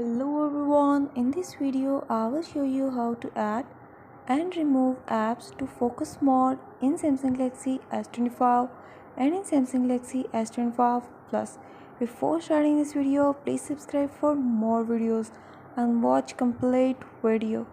Hello everyone, in this video I will show you how to add and remove apps to focus mode in Samsung Galaxy S25 and in Samsung Galaxy S25 Plus. Before starting this video, please subscribe for more videos and watch complete video.